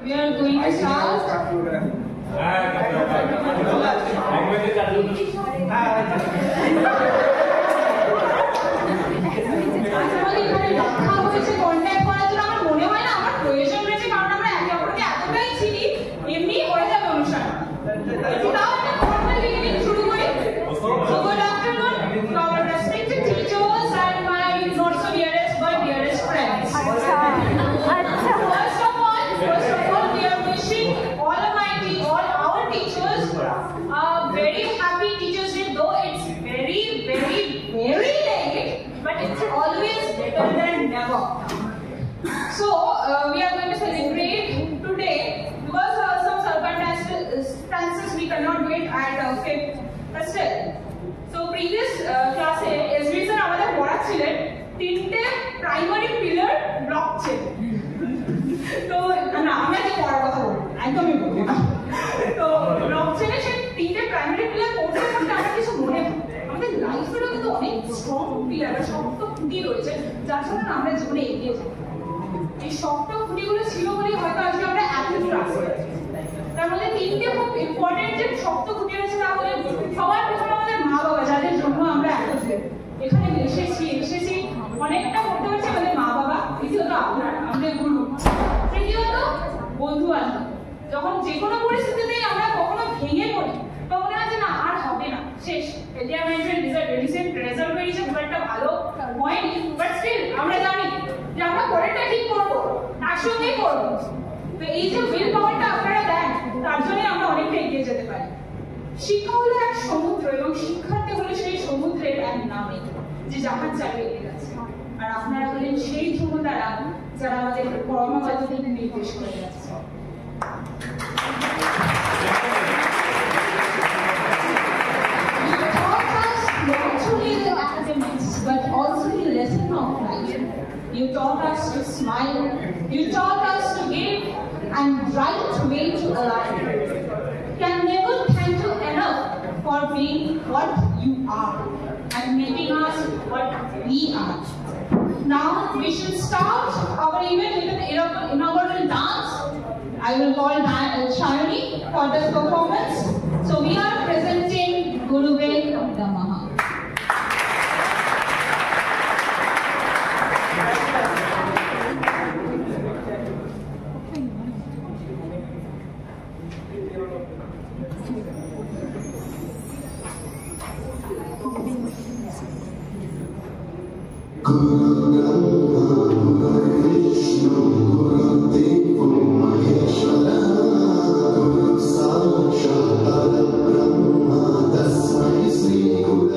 We are going to start. So we are going to celebrate today because some circumstances we cannot do it at 5th hostel. So previous class is reason আমাদের পড়া ছিলেন তিনটে primary pillar block ছিল। তো না আমরা যে পড়ার কথা বলবো একদমই বলবো না। তো ব্লক ছিল সেই তিনটে প্রাইমারি পিলার পড়তে পড়তে আমার কিছু মনে হয় আমাদের লাইফেরও কিন্তু অনেক স্ট্রং পিলার শক্ত খুঁটি রয়েছে যার জন্য আমরা জীবনে এগিয়ে যাই। এই শক্ত খুঁটিগুলো ছিল বলেই হয়তো আজকে আমরা এত দূর আসতে পারছি। তার মধ্যে তিনটে খুব ইম্পর্টেন্ট যে শক্ত খুঁটি রয়েছে তা হলে সবার প্রথমে আমাদের মা বাবা যাদের জন্য আমরা এখানে এসেছি অনেকটা করতে পারছি আমাদের মা বাবা, দ্বিতীয়ত আপনারা আমাদের গুরু, তৃতীয়ত বন্ধু বান্ধব। যখন যে কোনো পরিস্থিতিতে আমরা কখনো ভেঙে পড়ি বা মনে হয় যে না আর হবে না শেষ, রিসেন্ট রেজাল্ট বেরিয়েছে খুব একটা ভালো পয়েন্ট, বাট স্টিল আমরা জানি যে আমরা পরেরটা ঠিক করবো, একসঙ্গেই করবো। তো এই যে উইল পাওয়ারটা আপনারা দেন তার জন্য আমরা অনেকটা এগিয়ে যেতে পারি। শিক্ষা হলো এক সমুদ্র এবং শিক্ষার্থী হলো সেই সমুদ্রের এক নামে যে জাহাজ চালিয়ে এগিয়ে যাচ্ছে, আর আপনারা হলেন সেই ধ্রুবতারা যারা আমাদের কর্মপদ্ধতি নির্দেশ করে যাচ্ছে। But also the lesson of life. You taught us to smile, you taught us to give and right way to alive. Can never thank you enough for being what you are and making us what we are. Now we should start our event with an inaugural dance. I will call Shayoni for this performance. So we are presenting Guruve Namaha. Guru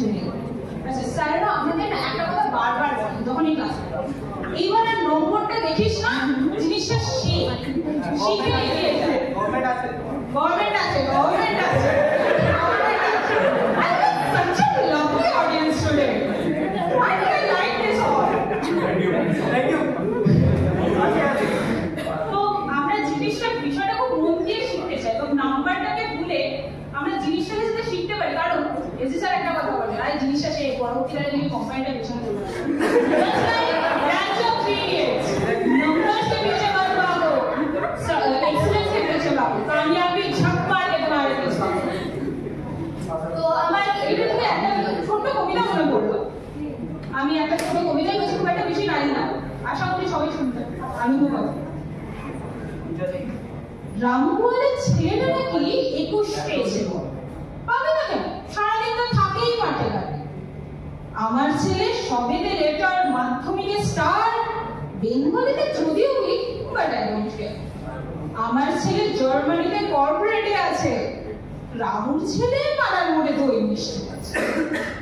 চলে গেল। আচ্ছা স্যারেরা আমাদের না একটা কথা বারবার বলেন যখনই ক্লাস করে, এইবারে নম্বরটা দেখিস না, জিনিসটা শিখে এগিয়ে যায়। গভর্নমেন্ট আছে, গভর্নমেন্ট আছে, গভর্নমেন্ট আছে। I have such a lovely audience today. I think I like this all. Thank you. তো আমরা জিনিসটা বিষয়টা খুব মন দিয়ে শিখতে চাই, তো নাম্বারটাকে ভুলে আমরা জিনিসটাকে যাতে শিখতে পারি। কারণ এসি স্যার একটা কথা বলেন, আর জিনিসটা সে পরবর্তীকালে যদি কোম্পানিটা পেছনে চলে যাবে, branch of 3 years, numbers के पीछे मत भागो, excellence के पीछे भागो, कामयाबी झक मार के तुम्हारे पीछे भागो। তো আমার এটা থেকে একটা ছোট কবিতা মনে পড়লো। আমি একটা ছোট কবিতাই বলছি, খুব একটা বেশি লাইন না, আশা করি সবাই শুনতে। আমি খুব রামগোয়ালের ছেলেটা নাকি 21 পেয়েছিল, পাবে না কেন, সারাদিন তো থাকেই মাঠে ঘাটে। আমার ছেলে সবেতে লেটার, মাধ্যমিকে স্টার, বেঙ্গলিতে যদিও weak but I don't care. আমার ছেলে জার্মানিতে কর্পোরেটে আছে, রাহুল ছেলে পাড়ার মোড়ে দই মিষ্টি আছে।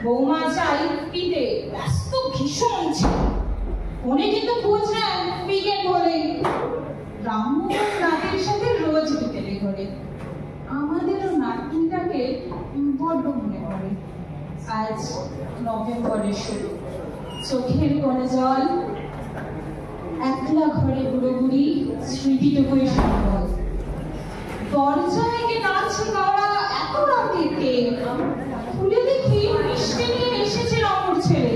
বৌমা চাই পিতে ব্যস্ত ভীষণ ছিল, উনি কিন্তু খোঁজ নেন উইকেন্ড হলে। রামমোহন নাতির সাথে রোজ বিকেলে ঘরে, আমাদেরও নাতনিটাকে বড্ড মনে পড়ে। আজ নভেম্বরের শুরু, চোখের কোণে জল, একলা ঘরে বুড়ো বুড়ি, স্মৃতিটুকুই সম্বল। দরজায় কে নাচছে কারা এত রাতে, খুলে দেখি মিষ্টি নিয়ে এসেছে রামুর ছেলে।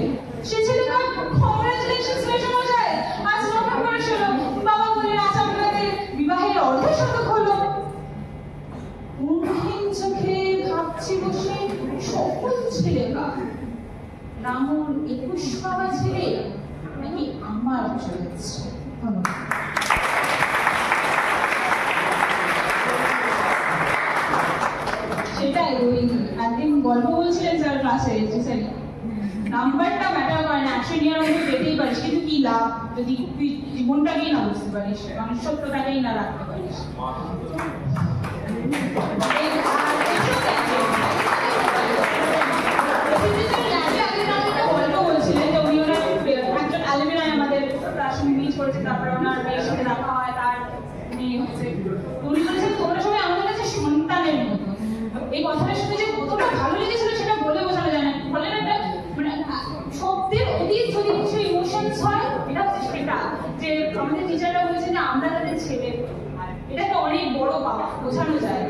সে ছেলে তার কংগ্রাচুলেশনস লেটার যায়, আজ নভেম্বর শুরু, বাবা বলে আচামরাতে বিবাহের অর্ধশতক হলো। মুখহীন চোখে ভাবছি বসে সকল ছেলে কার, রামুর 21 পাওয়া ছেলে নাকি আমার চলেছে। সেটাই ওই একদিন গল্প বলছিলেন স্যার ক্লাসে, যে স্যার নাম্বারটা ম্যাটার করে না, 100 নিয়ার মধ্যে পেতেই পারিস, কিন্তু কি লাভ যদি তুই জীবনটাকেই না বুঝতে পারিস, মানুষত্বটাকেই না রাখতে পারিস। গল্প বলছিলেন যে উনি ওনার একজন অ্যালুমিনাই আমাদের প্রাশন মিট করেছে, তারপরে ওনার মেয়ের সাথে দেখা হয়, তার মেয়ে হচ্ছে। উনি বলেছেন তোমরা সবাই আমাদের কাছে সন্তানের মতো। এই কথাটা শুনে যে কতটা ভালো লেগেছিল সেটা বলে বোঝানো যায় না। বলেন একটা মানে শব্দের অতীত যদি কিছু ইমোশনস হয়, এটা হচ্ছে সেটা, যে আমাদের টিচাররা বলেছে যে আমরা তাদের ছেলে, এটা তো অনেক বড় পাওয়া, বোঝানো যায়।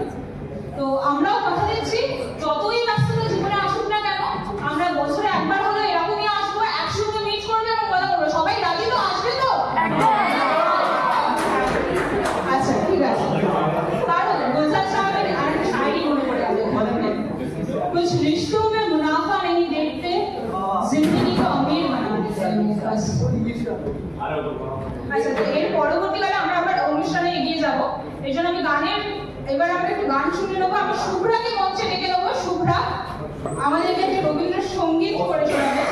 তো আমরাও কথা দিচ্ছি, যতই ব্যস্ততা জীবনে আসুক না কেন, আমরা বছরে একবার হলো এরকমই আসবো, একসঙ্গে মিট করবো এবং কথা বলবো। সবাই রাজি তো? আসবে তো? আচ্ছা ঠিক আছে। কারণ গুলজার সাহেবের আরেকটা শায়রি মনে পড়ে গেল, कुछ रिश्तों में मुनाफा नहीं देखते, जिंदगी को अमीर बना देते हैं बस। আচ্ছা, তো এর পরবর্তীকালে আমরা আবার অনুষ্ঠানে এগিয়ে যাব। এই জন্য আমি গানের, এবার আমরা একটু গান শুনে নেবো। আমি শুভ্রাকে মঞ্চে ডেকে নেবো। শুভ্রা আমাদেরকে একটা রবীন্দ্রসঙ্গীত করে শোনাবে।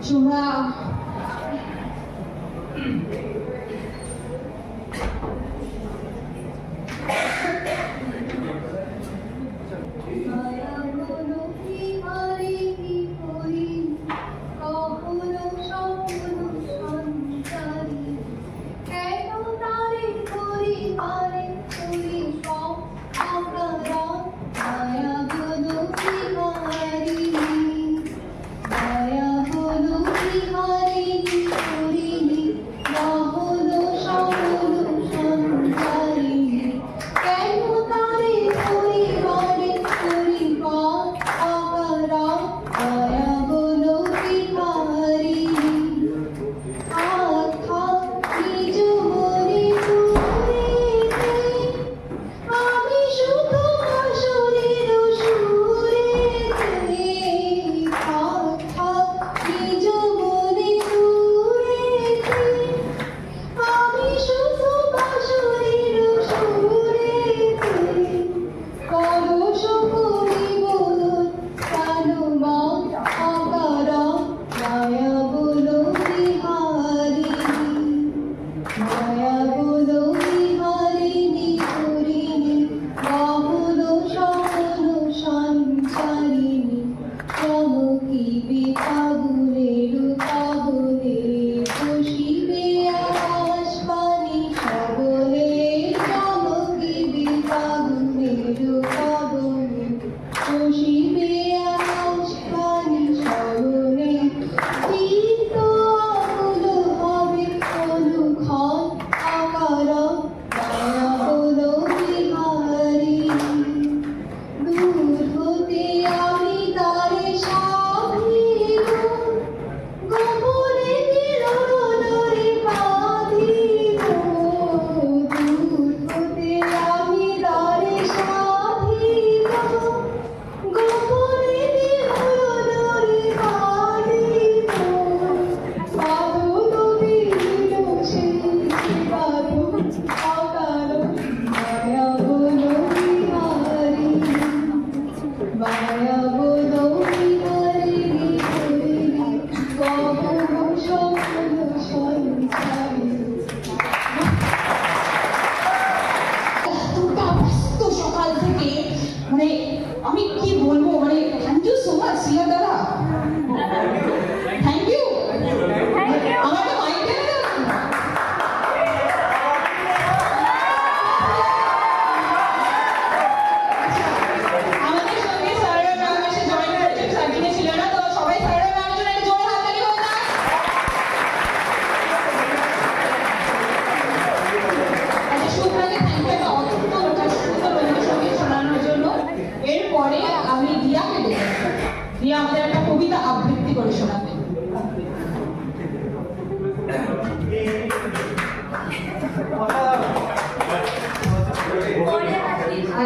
শুভ্রা Bye.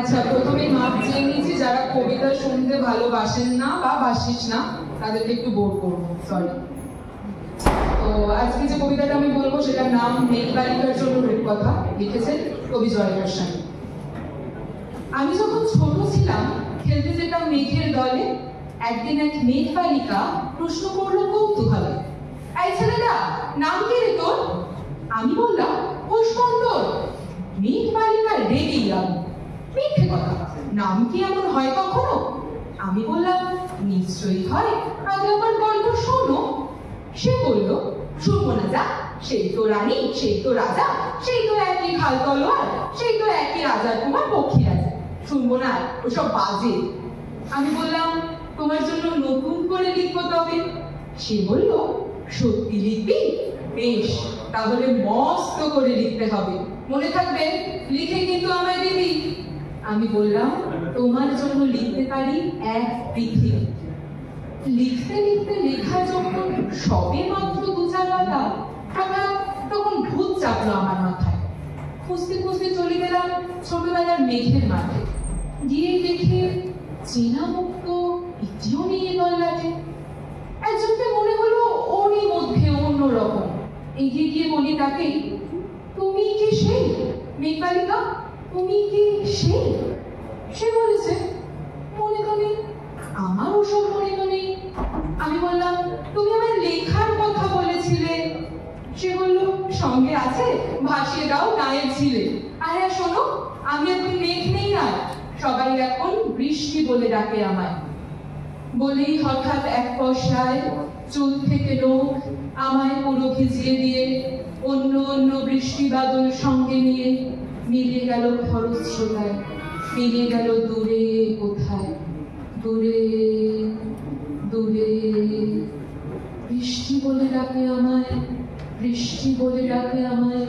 আচ্ছা, প্রথমে মাপ চেয়ে নিয়েছি, যারা কবিতা শুনতে ভালোবাসেন না বা বাসিস না তাদেরকে একটু বোর করবো, সরি। তো আজকে যে কবিতাটা আমি বলবো সেটার নাম মেঘবালিকার জন্য রূপকথা, লিখেছেন কবি জয় গোস্বামী। আমি যখন ছোট ছিলাম খেলতে যেতাম মেঘের দলে। একদিন এক মেঘবালিকা প্রশ্ন করলো কৌতূহলে, এই ছেলেটা নাম কি রে তোর? আমি বললাম পুষ্পন্তর। মেঘবালিকা রেগে গেল, মিথ্যে কথা, নাম কি এমন হয় কখনো? আমি বললাম নিশ্চয়ই হয়, আগে আমার গল্প শোনো। সে বলল শুনবো না যা, সেই তো রানী, সেই তো রাজা, সেই তো একই খাল তলোয়ার, সেই তো একই রাজার কুমার পক্ষী আছে, শুনবো না ওসব বাজে। আমি বললাম তোমার জন্য নতুন করে লিখবো তবে। সে বলল সত্যি লিখবি? বেশ, তাহলে মস্ত করে লিখতে হবে, মনে থাকবে, লিখে কিন্তু আমায় দিবি। আমি বললাম তোমার জন্য লিখতে পারি এক পৃথিবী। লিখতে লিখতে লেখা যখন সবে মাত্র 2-4 পাতা, হঠাৎ তখন ভূত চাপলো আমার মাথায়। খুঁজতে খুঁজতে চলে গেলাম ছোটবেলার মেঘের মাঠে। গিয়ে দেখে চেনা মুক্ত এটিও নিয়ে গল্লাটে। একজনকে মনে হলো ওরই মধ্যে অন্যরকম। এগিয়ে গিয়ে বলি তাকে, তুমি কি সেই মেঘবালিকা? তুমি কি সেই? সে বলেছে মনে তো নেই। আমার ওসব মনে তো নেই। আমি বললাম তুমি আমার লেখার কথা বলেছিলে। সে বলল সঙ্গে আছে, ভাসিয়ে দাও গায়ের ঝিলে। আর হ্যাঁ শোনো, আমি এখন মেঘ নেই, আর সবাই এখন বৃষ্টি বলে ডাকে আমায়। বলেই হঠাৎ এক পয়সায় চুল থেকে লোক আমায় পুরো ভিজিয়ে দিয়ে অন্য অন্য বৃষ্টি বাদল সঙ্গে নিয়ে মিলিয়ে গেল খরস্রোতায়, মিলিয়ে গেল দূরে কোথায়, দূরে দূরে। বৃষ্টি বলে ডাকে আমায়, বৃষ্টি বলে ডাকে আমায়।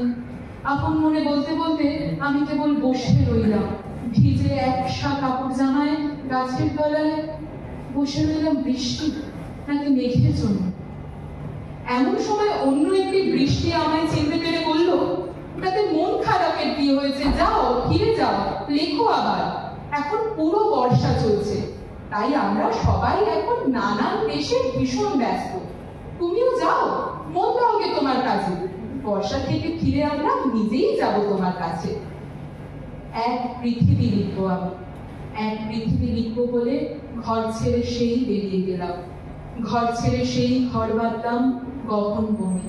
আপন মনে বলতে বলতে আমি কেবল বসে রইলাম, ভিজে একসা কাপড় জামায় গাছের তলায় বসে রইলাম। বৃষ্টি নাকি মেঘের জন্য? এমন সময় অন্য একটি বৃষ্টি আমায় চিনতে পেরে বলল, তাতে মন খারাপের কি হয়েছে, যাও ফিরে যাও, লেখো আবার। এখন পুরো বর্ষা চলছে, তাই আমরা সবাই এখন নানান দেশে ভীষণ ব্যস্ত। তুমিও যাও, মন দাওগে তোমার কাজে। বর্ষা থেকে ফিরে আমরা নিজেই যাব তোমার কাছে। এক পৃথিবী লিখবো আমি, এক পৃথিবী লিখবো বলে ঘর ছেড়ে সেই বেরিয়ে গেলাম। ঘর ছেড়ে সেই ঘর বাঁধলাম গহন বনে।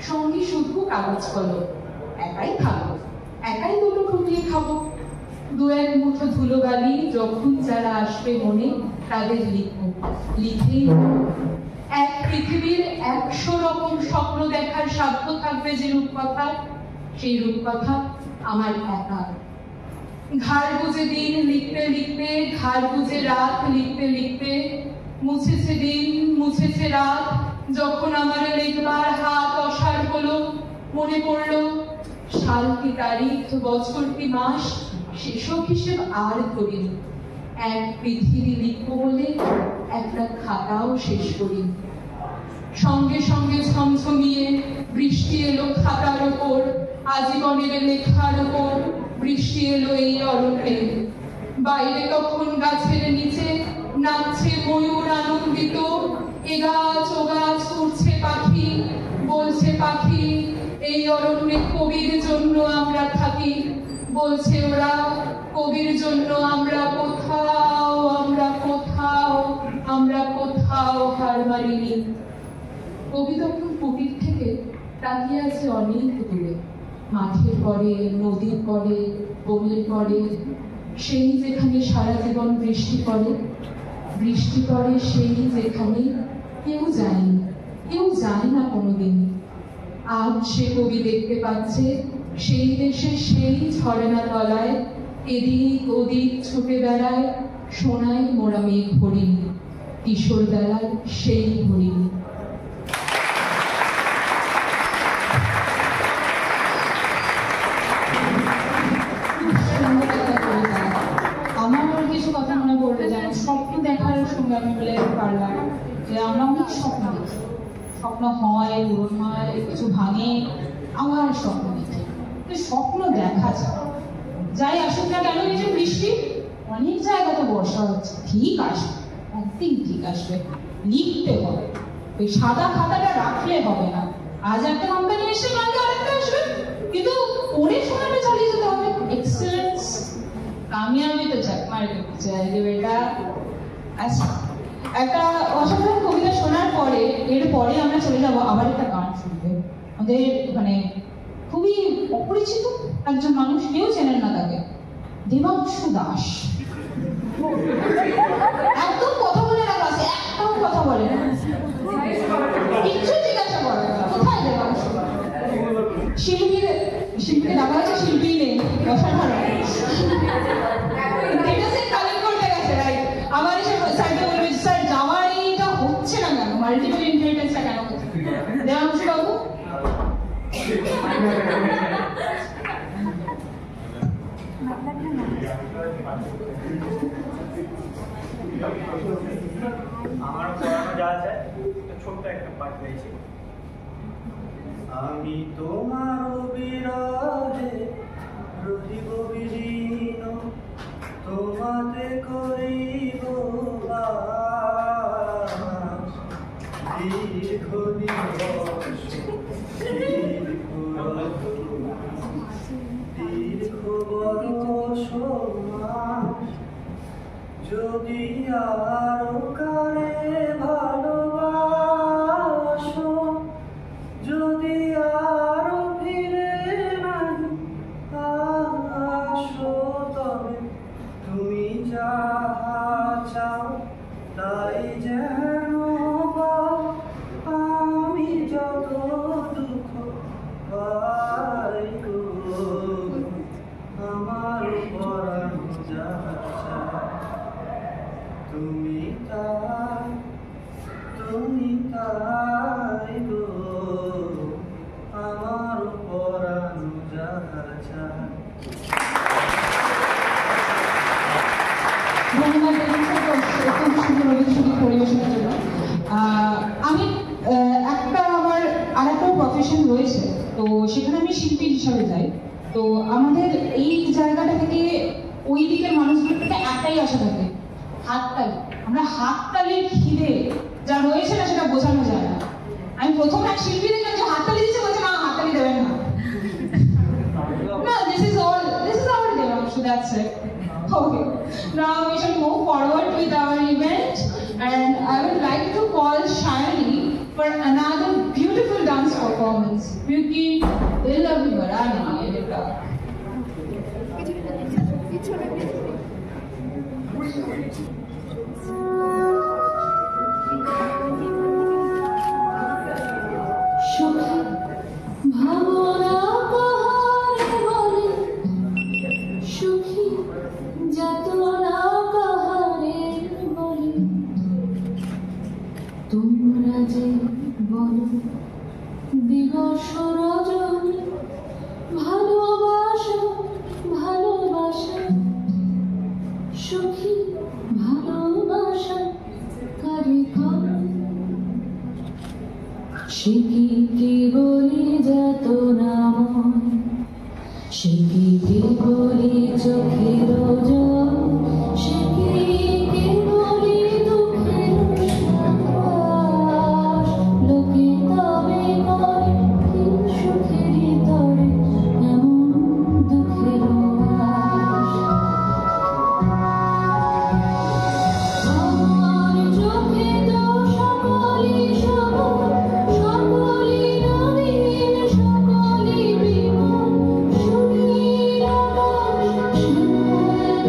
সঙ্গে শুধু কাগজ কলম, একাই খাবো, একাই দুটো ঠুকলে খাবো। 2-1 মুঠো ধুলো বালি যখন যারা আসবে মনে তাদের লিখবো, লিখেই এক পৃথিবীর 100 রকম স্বপ্ন দেখার সাধ্য থাকবে যে রূপকথার, সেই রূপকথা আমার একা। ঘাড় বুঝে দিন লিখতে লিখতে, ঘাড় বুঝে রাত লিখতে লিখতে, মুছেছে দিন মুছেছে রাত। যখন আমার লেখবার হাত অসাড় হলো, মনে পড়লো সাল কি তারিখ, বছর কি মাস, সেসব হিসেব আর করিনি। এক পৃথিবী লিখবো বলে একটা খাতাও শেষ করিনি। সঙ্গে সঙ্গে ঝমঝমিয়ে বৃষ্টি এলো খাতার ওপর, আজীবনের লেখার ওপর বৃষ্টি এলো এই অরণ্যে। বাইরে তখন গাছের নিচে নাচছে ময়ূর আনন্দিত। এ গাছ ও গাছ উড়ছে পাখি, বলছে পাখি এই অরণ্যে কবির জন্য আমরা থাকি। বলছে ওরা কবির জন্য আমরা কোথাও, আমরা কোথাও, আমরা কোথাও হার মারিনি। কবি তখন কুটির থেকে তাকিয়ে আছে অনেক দূরে, মাঠের পরে, নদীর পরে, বনের পরে, সেই যেখানে সারা জীবন বৃষ্টি পড়ে। বৃষ্টি পড়ে সেই যেখানে কেউ যায়নি, কেউ যায় না কোনোদিন। আজ সে কবি দেখতে পাচ্ছে সেই দেশে সেই ঝর্ণা তলায় এদিক ওদিক ছুটে বেড়ায় সোনায় মোড়া মেঘ হরিণী, কিশোর বেলার সেই হরিণী। আমার কিছু কথা মনে পড়বে, যেমন স্বপ্ন দেখার সঙ্গে আমি বলে পারলাম যে আমরা অনেক স্বপ্ন দেখি, স্বপ্ন হয়, পূরণ হয়, কিছু ভাঙে, আবার স্বপ্ন দেখি। স্বপ্ন দেখা যায়, যাই আসুক না কেন এই যে বৃষ্টি, অনেক জায়গাতে বর্ষা হচ্ছে, ঠিক আসবে, একদিন ঠিক আসবে, লিখতে হবে, ওই সাদা খাতাটা রাখলে হবে না। আজ একটা কোম্পানি এসে কালকে আরেকটা আসবে, কিন্তু পড়ে শোনাটা চালিয়ে যেতে হবে। এক্সেলেন্স, কামিয়াবি তো চাই, মার্কেট চাই যে বেটা। আচ্ছা, একটা অসাধারণ কবিতা শোনার পরে এরপরে আমরা চলে যাবো আবার একটা গান শুনতে। আমাদের মানে খুবই অপরিচিত একজন মানুষ, কেউ চেনেন না তাকে, দেবাংশু দাস। একদম কথা বলে না, কাছে একটাও কথা বলে না, কিচ্ছু জিজ্ঞাসা করে না, কোথায় দেবাংশু? শিল্পীকে দেখা হচ্ছে, শিল্পী নেই, অসাধারণ। কালেক্ট করতে গেছে, রাইট? আবার এসে স্যারকে বলবে, স্যার যাওয়ার এইটা হচ্ছে না কেন, মাল্টিপল ইনহেরিটেন্সটা কেন হচ্ছে? দেবাংশু বাবু, আমার পড়ানো যা আছে ছোট্ট একটা পাঠ পেয়েছি। আমি তোমার বিরহে রহিব বিলীন, তোমাতে করিব বাস, দীর্ঘ দিবস দীর্ঘ বরষ মাস, যদি আরো কারে ভালোবাসো, যদি আরো ফিরে নাই আসো, তবে তুমি যাহা চাও তাই যেন পাও, আমি যত দুঃখ পাই গো, আমার পরাণ যাহা চায় তুমি তাই গো, আমার পরাণ যাহা চায়। ধন্যবাদ অত্যন্ত সুন্দর অভিযোগ পরিবেশনের জন্য। আমি একটা আমার আরেকটা প্রফেশন রয়েছে, তো সেখানে আমি শিল্পী হিসাবে যাই। তো আমাদের এই জায়গাটা থেকে ওই দিকের মানুষগুলোর থেকে একটাই আশা থাকে, হাততালি। আমরা হাততালির খিদে যা রয়েছে না সেটা বোঝানো যায় না। আমি প্রথম এক শিল্পী দেখলাম যে হাততালি দিচ্ছে, বলছে না হাততালি দেবেন না। No, this is all Devanshu, that's it. Okay, now we shall move forward with our event, and I would like to call Shayani for another beautiful dance performance. Kyunki dil abhi bada nahi hai beta. ভাবনা কাহারে বলে, সুখী যাতনা কাহারে বলে, তোমরা যে বলো দিবস রজনী, ভালোবাসা ভালোবাসা, সুখী ভালোবাসা কারে করে, সে কি বলি যাতনাময়, সে কি বলি চোখের জল, সে কি বলি দুঃখের শ্বাস, লোকে তবে করে কি সুখেরই তরে এমন দুঃখের আশ। আমার চোখে তো সকলই সবুজ, সকলই নবীন, সকলই বিমল, সুখীর আকাশ, শ্যামল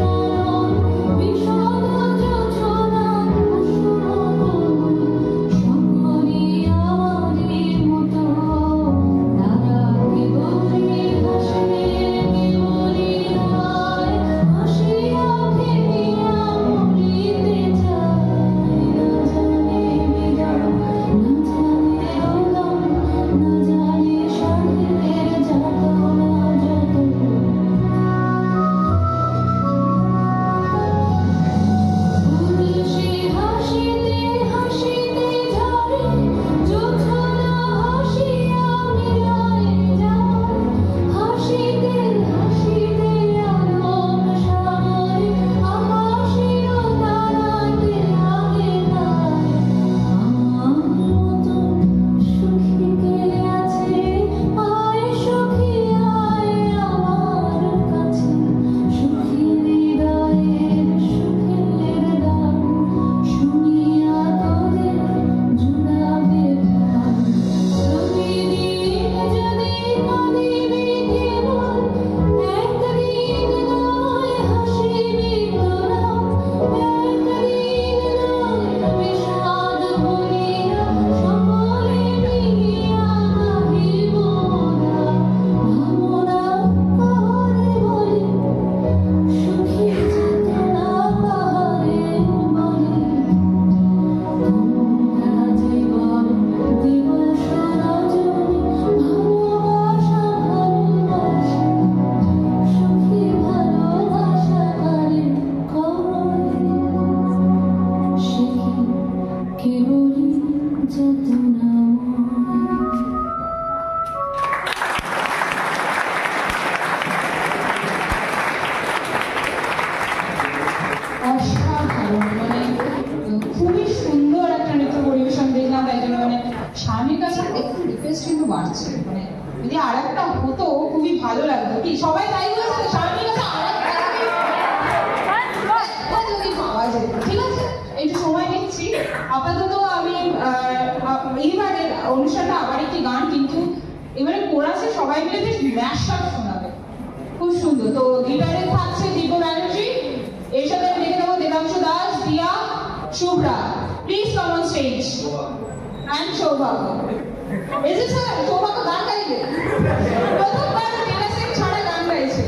কি সবাই তাই বলেছে স্বামীর কাছে পাওয়া যায় ঠিক আছে একটু সময় নিচ্ছি আপাতত আমি এইবারের অনুষ্ঠানটা আবার একটি গান কিন্তু এবারে কোরাসে সবাই মিলে বেশ ম্যাশ আপ শোনাবে খুব সুন্দর তো গিটারে থাকছে দীপ ব্যানার্জি এর সাথে আমি দেখে নেবো দেবাংশু দাস দিয়া Shubhra please come on stage and সৌভাগ্য এসেছে সৌভাগ্য গান গাইবে প্রথমবার টিনা সিং ছাড়া গান গাইছে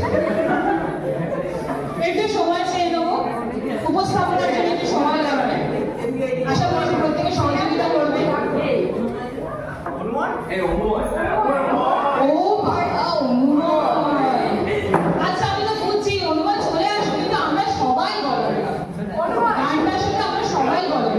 একটু সময় চেয়ে নেবো উপস্থাপনার জন্য একটু সময় লাগবে আশা করছি প্রত্যেকে সহযোগিতা করবে ও বাবা অনুময় আচ্ছা আমি তো বুঝছি অনুময় চলে আসবে কিন্তু আমরা সবাই বলবো গানটার সাথে আমরা সবাই বলবো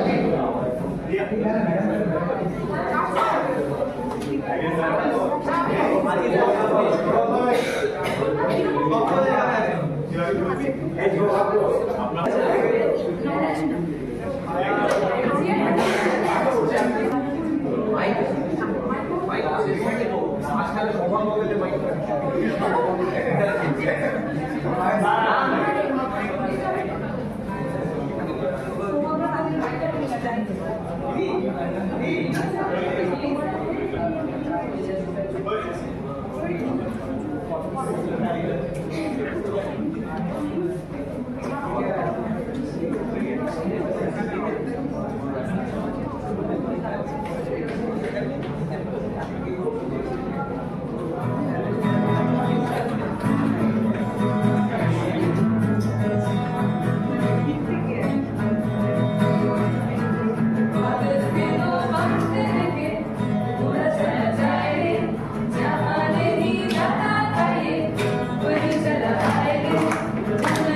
Jahane hi jana kaye, koi chala aaye,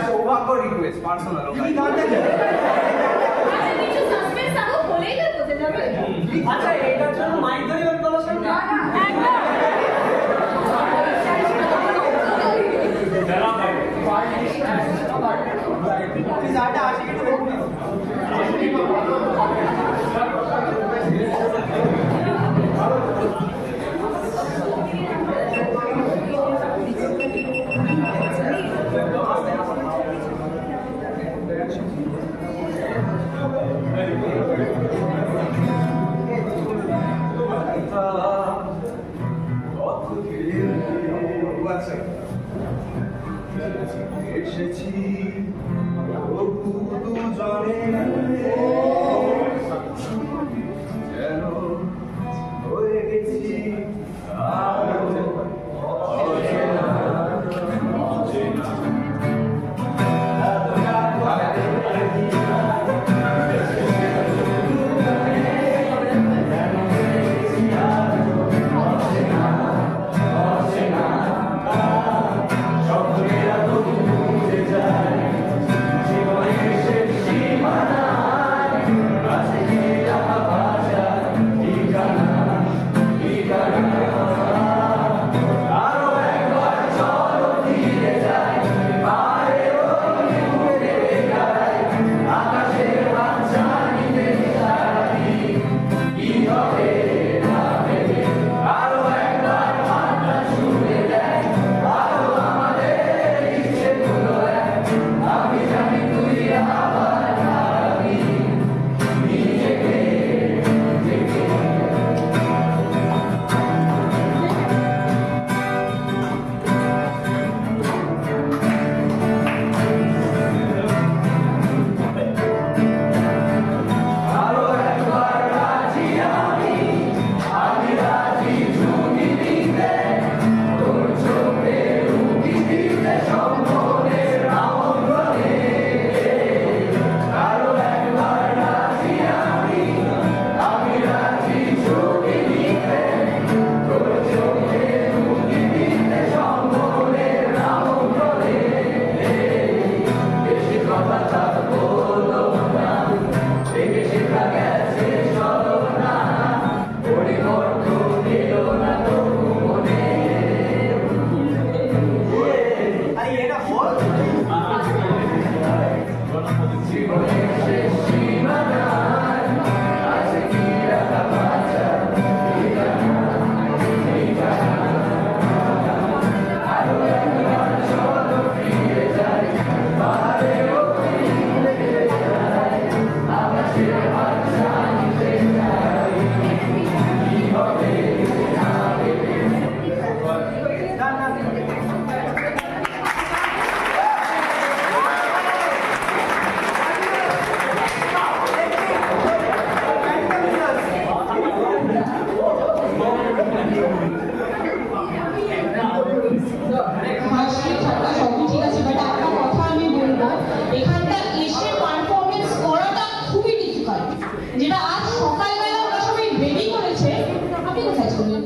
সৌভাগ্য রিকোয়েস্ট পার্সোনাল আরে কিছু সাসপেন্স থাকো বলেই তো বোঝা যাবে। আচ্ছা এটার জন্য মাইক ধরে বলা শুরু না এসেছি প্রভু দুজনে যেন হয়ে গেছি যেটা আজ সকালবেলা ওরা সবাই রেডি করেছে। আপনি কোথায় ছিলেন?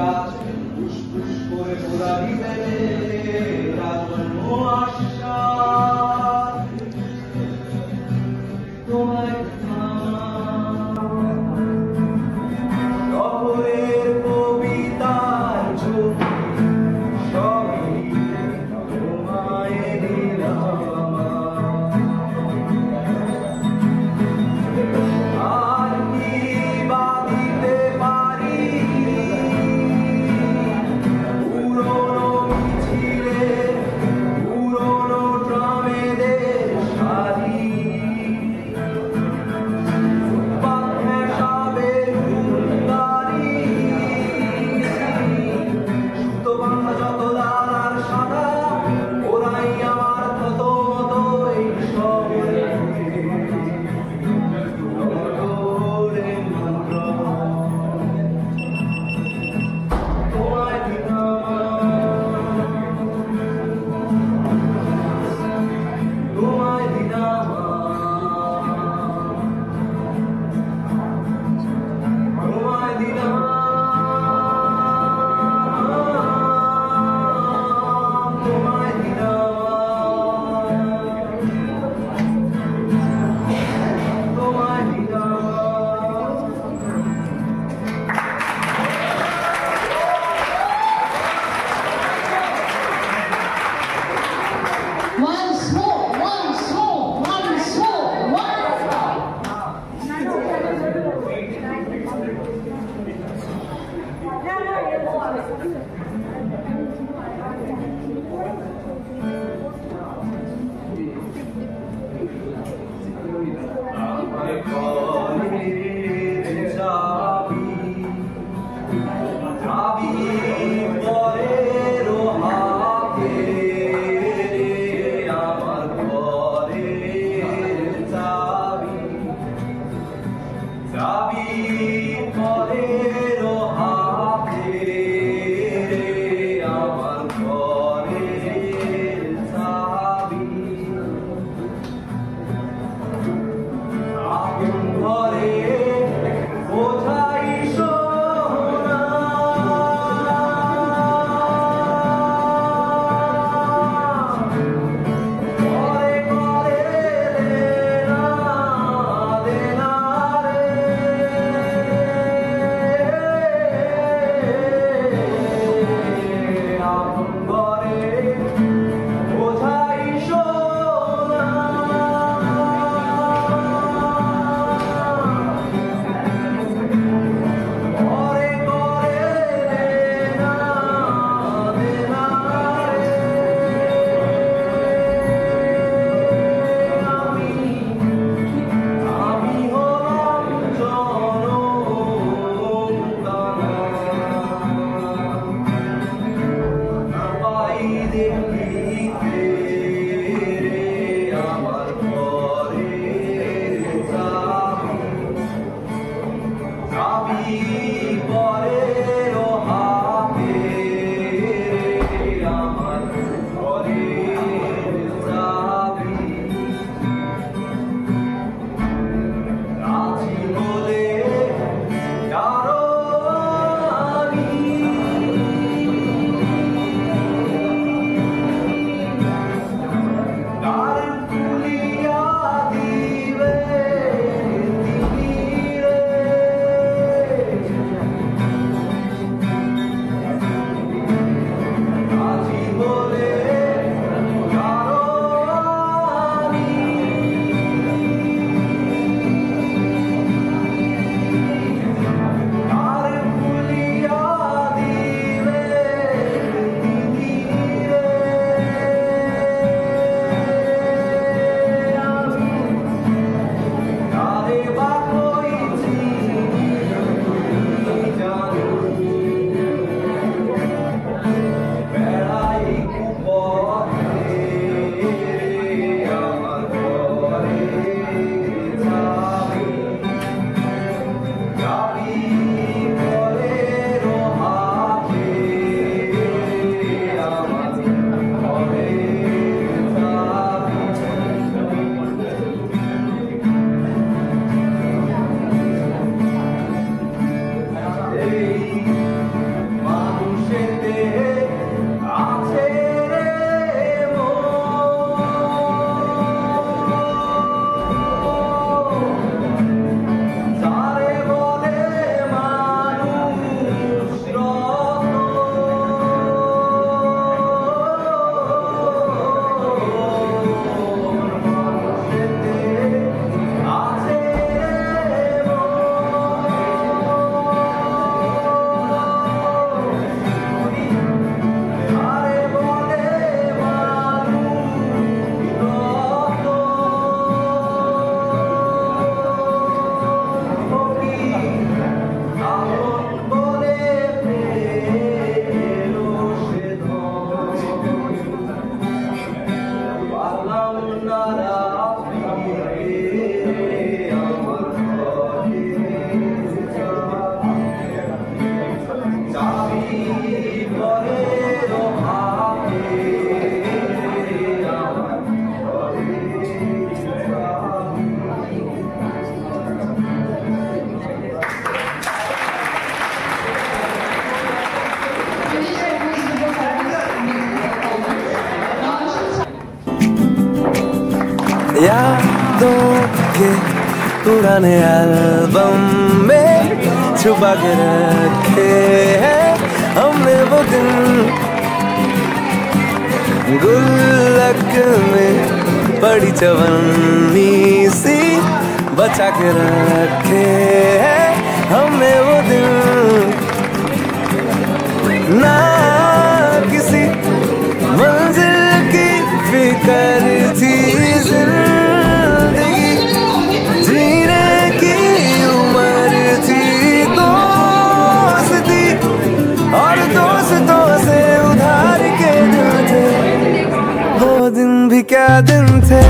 গাছ ফুসফুস করে পোড়ালি দেবে রাজন্য আশা তোমায় শহরের কবিতার ছবি সবই তোমায় দিলাম আর কি বা দিতে পারি পুরনো মিছিলে পুরনো ট্রামেদের শাড়ি যত লাল আর সাদা ওরাই আমার কত মতো এই শহরে তোমায় দিলাম তোমায় দিলাম Once more, once more, once more, once more. ঘরে বোঝাই সোনা यादों के पुराने एल्बम में छुपा के रखे हैं हमने वो दिन, गुल्लक में बड़ी चवन्नी सी बचा के रखे हैं हमने वो दिन। ना किसी मंजिल की फिक्र थी जिंदगी जीने की उम्र थी, दोस्ती और दोस्तों से उधार के दिन थे, वो दिन भी क्या दिन थे।